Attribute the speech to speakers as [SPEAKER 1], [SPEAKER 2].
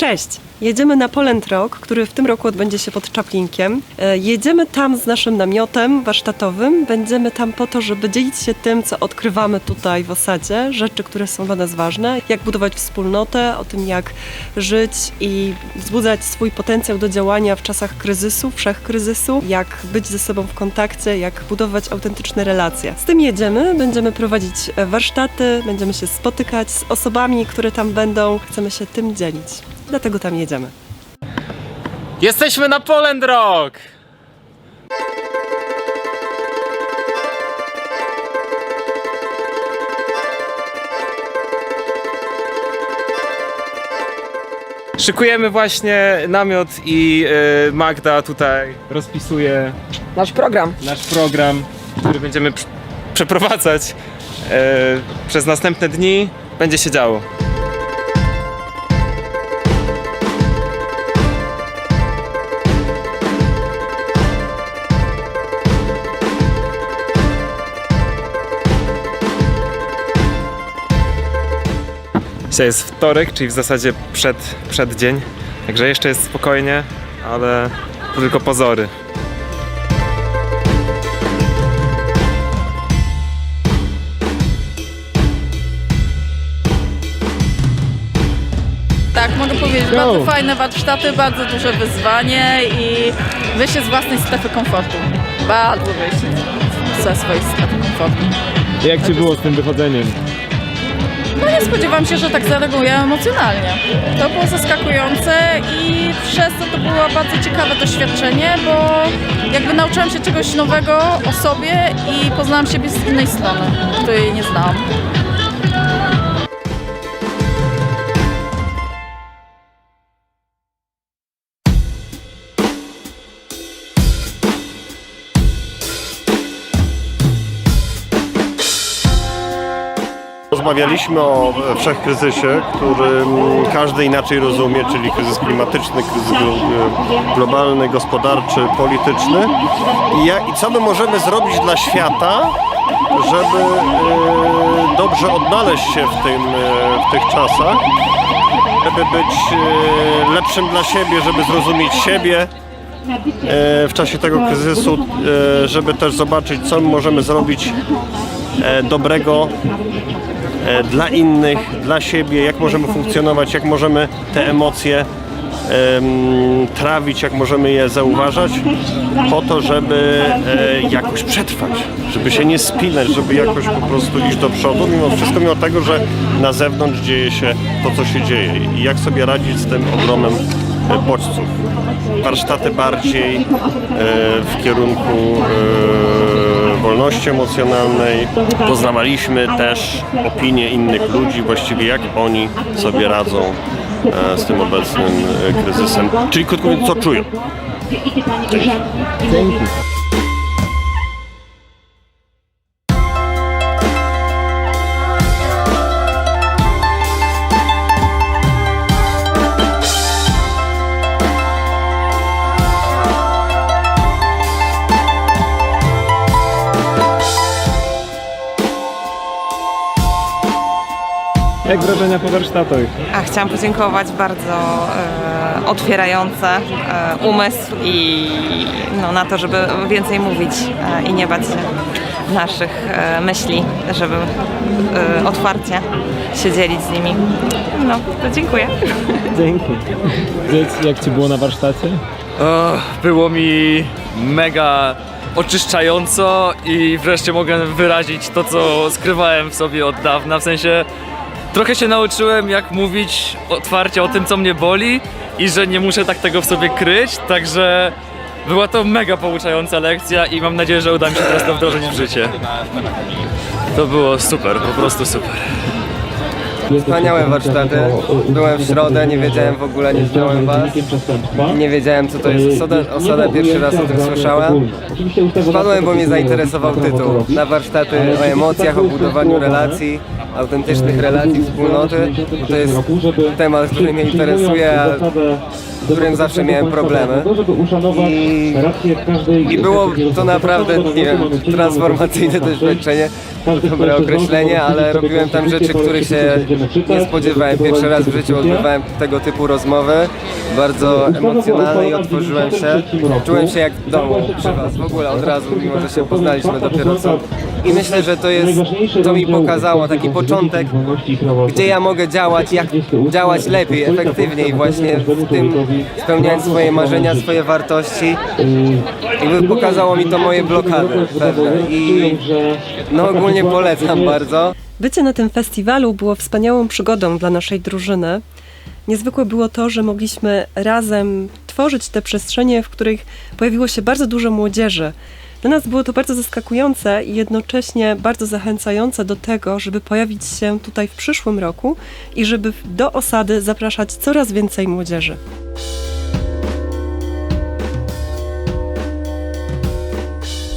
[SPEAKER 1] Cześć! Jedziemy na Poland Rock, który w tym roku odbędzie się pod Czaplinkiem. Jedziemy tam z naszym namiotem warsztatowym. Będziemy tam po to, żeby dzielić się tym, co odkrywamy tutaj w osadzie. Rzeczy, które są dla nas ważne. Jak budować wspólnotę, o tym jak żyć i wzbudzać swój potencjał do działania w czasach kryzysu, wszechkryzysu. Jak być ze sobą w kontakcie, jak budować autentyczne relacje. Z tym jedziemy, będziemy prowadzić warsztaty, będziemy się spotykać z osobami, które tam będą. Chcemy się tym dzielić. Dlatego tam jedziemy.
[SPEAKER 2] Jesteśmy na Poland Rock! Szykujemy właśnie namiot i Magda tutaj rozpisuje
[SPEAKER 3] Nasz program.
[SPEAKER 2] nasz program, który będziemy przeprowadzać przez następne dni. Będzie się działo. Dzisiaj jest wtorek, czyli w zasadzie przeddzień, także jeszcze jest spokojnie, ale to tylko pozory.
[SPEAKER 4] Tak, mogę powiedzieć, bardzo fajne warsztaty, bardzo duże wyzwanie i wyjście z własnej strefy komfortu. Bardzo wyjście ze swojej strefy komfortu.
[SPEAKER 2] Jak Ci było z tym wychodzeniem?
[SPEAKER 4] No nie spodziewałam się, że tak zareaguję emocjonalnie. To było zaskakujące i przez to było bardzo ciekawe doświadczenie, bo jakby nauczyłam się czegoś nowego o sobie i poznałam siebie z innej strony, której nie znałam.
[SPEAKER 5] Rozmawialiśmy o wszechkryzysie, który każdy inaczej rozumie, czyli kryzys klimatyczny, kryzys globalny, gospodarczy, polityczny. I co my możemy zrobić dla świata, żeby dobrze odnaleźć się w tych czasach, żeby być lepszym dla siebie, żeby zrozumieć siebie w czasie tego kryzysu, żeby też zobaczyć, co my możemy zrobić dobrego dla innych, dla siebie, jak możemy funkcjonować, jak możemy te emocje trawić, jak możemy je zauważać, po to, żeby jakoś przetrwać, żeby się nie spinać, żeby jakoś po prostu iść do przodu, mimo wszystko, mimo tego, że na zewnątrz dzieje się to, co się dzieje i jak sobie radzić z tym ogromem bodźców. Warsztaty bardziej w kierunku wolności emocjonalnej. Poznawaliśmy też opinie innych ludzi, właściwie jak oni sobie radzą z tym obecnym kryzysem. Czyli krótko mówiąc, co czują.
[SPEAKER 2] Dzięki. Jak wrażenia po warsztatach?
[SPEAKER 3] Chciałam podziękować, bardzo otwierające umysł i na to, żeby więcej mówić i nie bać się naszych myśli, żeby otwarcie się dzielić z nimi. To dziękuję.
[SPEAKER 2] Dzięki. Jak Ci było na warsztacie?
[SPEAKER 6] Było mi mega oczyszczająco i wreszcie mogę wyrazić to, co skrywałem w sobie od dawna, w sensie trochę się nauczyłem, jak mówić otwarcie o tym, co mnie boli i że nie muszę tak tego w sobie kryć, także była to mega pouczająca lekcja i mam nadzieję, że uda mi się teraz to wdrożyć w życie. To było super, po prostu super.
[SPEAKER 7] Wspaniałe warsztaty. Byłem w środę, nie wiedziałem w ogóle, nie znałem was. Nie wiedziałem, co to jest osada, pierwszy raz o tym słyszałem. Wpadłem, bo mnie zainteresował tytuł. Na warsztaty o emocjach, o budowaniu relacji, autentycznych relacji, wspólnoty. To jest temat, który mnie interesuje, a z którym zawsze miałem problemy. I było to naprawdę, nie wiem, transformacyjne doświadczenie, dobre określenie, ale robiłem tam rzeczy, których się nie spodziewałem. Pierwszy raz w życiu odbywałem tego typu rozmowy, bardzo emocjonalne i otworzyłem się. Czułem się jak w domu przy was, w ogóle od razu, mimo że się poznaliśmy dopiero co. I myślę, że to jest, co mi pokazało, taki początek, gdzie ja mogę działać, jak działać lepiej, efektywniej właśnie w tym, spełniając swoje marzenia, swoje wartości. I pokazało mi to moje blokady pewne i no ogólnie polecam bardzo.
[SPEAKER 1] Bycie na tym festiwalu było wspaniałą przygodą dla naszej drużyny. Niezwykłe było to, że mogliśmy razem tworzyć te przestrzenie, w których pojawiło się bardzo dużo młodzieży. Dla nas było to bardzo zaskakujące i jednocześnie bardzo zachęcające do tego, żeby pojawić się tutaj w przyszłym roku i żeby do osady zapraszać coraz więcej młodzieży.